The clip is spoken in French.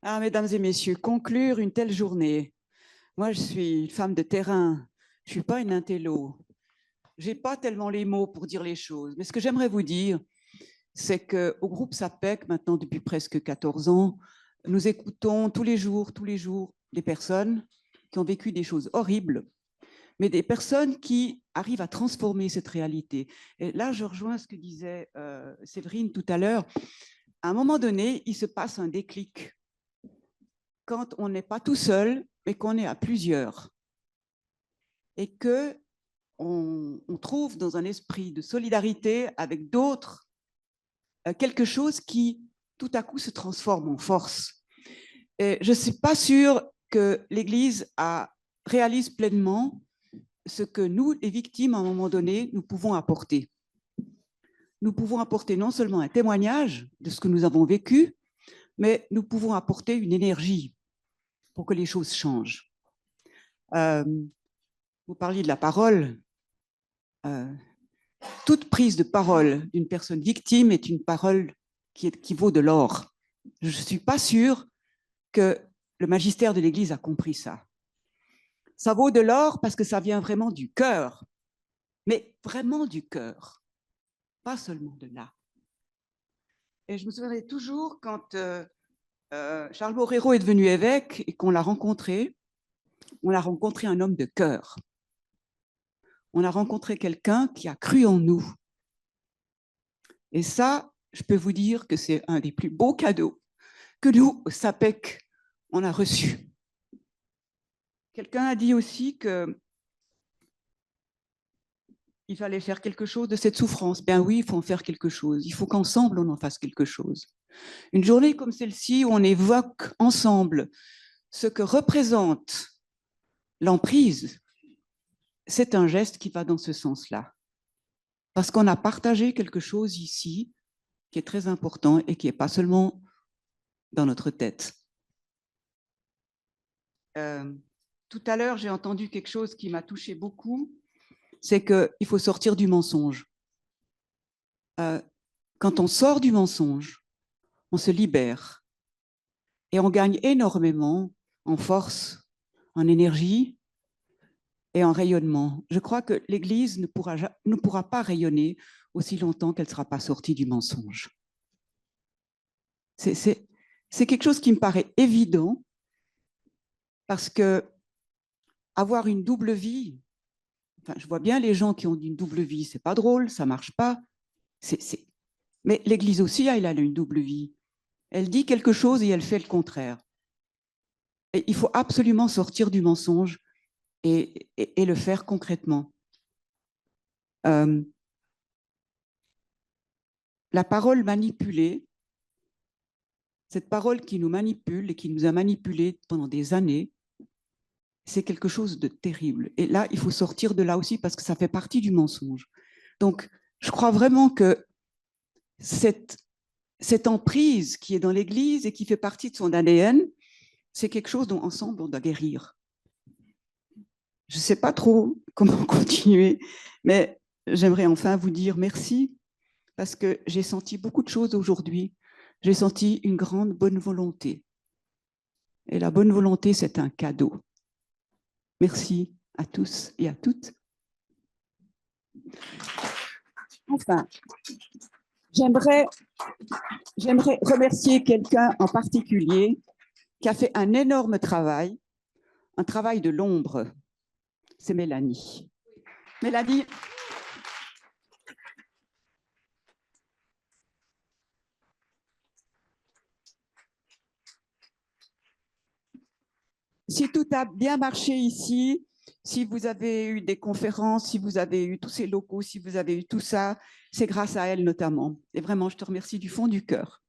Ah, mesdames et messieurs, conclure une telle journée. Moi, je suis une femme de terrain. Je ne suis pas une intello. Je n'ai pas tellement les mots pour dire les choses. Mais ce que j'aimerais vous dire, c'est qu'au groupe SAPEC, maintenant depuis presque 14 ans, nous écoutons tous les jours, des personnes qui ont vécu des choses horribles, mais des personnes qui arrivent à transformer cette réalité. Et là, je rejoins ce que disait Séverine tout à l'heure. À un moment donné, il se passe un déclic quand on n'est pas tout seul, mais qu'on est à plusieurs. Et qu'on trouve dans un esprit de solidarité avec d'autres quelque chose qui, tout à coup, se transforme en force. Et je ne suis pas sûre que l'Église réalise pleinement ce que nous, les victimes, à un moment donné, nous pouvons apporter. Nous pouvons apporter non seulement un témoignage de ce que nous avons vécu, mais nous pouvons apporter une énergie pour que les choses changent. Vous parliez de la parole. Toute prise de parole d'une personne victime est une parole qui vaut de l'or. Je ne suis pas sûre que le magistère de l'Église a compris ça. Ça vaut de l'or parce que ça vient vraiment du cœur, mais vraiment du cœur, pas seulement de là. Et je me souviendrai toujours quand Charles Borrero est devenu évêque et qu'on l'a rencontré, on a rencontré un homme de cœur. On a rencontré quelqu'un qui a cru en nous. Et ça, je peux vous dire que c'est un des plus beaux cadeaux que nous, au SAPEC, on a reçu. Quelqu'un a dit aussi qu'il fallait faire quelque chose de cette souffrance. Ben oui, il faut en faire quelque chose. Il faut qu'ensemble, on en fasse quelque chose. Une journée comme celle-ci, où on évoque ensemble ce que représente l'emprise, c'est un geste qui va dans ce sens-là. Parce qu'on a partagé quelque chose ici qui est très important et qui n'est pas seulement dans notre tête. Tout à l'heure, j'ai entendu quelque chose qui m'a touché beaucoup, c'est qu'il faut sortir du mensonge. Quand on sort du mensonge, on se libère et on gagne énormément en force, en énergie et en rayonnement. Je crois que l'Église ne pourra pas rayonner aussi longtemps qu'elle ne sera pas sortie du mensonge. C'est quelque chose qui me paraît évident parce que avoir une double vie, enfin, je vois bien les gens qui ont une double vie, c'est pas drôle, ça marche pas. Mais l'Église aussi, elle a une double vie. Elle dit quelque chose et elle fait le contraire. Et il faut absolument sortir du mensonge et le faire concrètement. La parole manipulée, cette parole qui nous manipule et qui nous a manipulés pendant des années, c'est quelque chose de terrible. Et là, il faut sortir de là aussi parce que ça fait partie du mensonge. Donc, je crois vraiment que cette emprise qui est dans l'Église et qui fait partie de son ADN, c'est quelque chose dont ensemble on doit guérir. Je ne sais pas trop comment continuer, mais j'aimerais enfin vous dire merci parce que j'ai senti beaucoup de choses aujourd'hui. J'ai senti une grande bonne volonté. Et la bonne volonté, c'est un cadeau. Merci à tous et à toutes. Enfin, j'aimerais remercier quelqu'un en particulier qui a fait un énorme travail, un travail de l'ombre. C'est Mélanie. Mélanie, si tout a bien marché ici, si vous avez eu des conférences, si vous avez eu tous ces locaux, si vous avez eu tout ça, c'est grâce à elle notamment. Et vraiment, je te remercie du fond du cœur.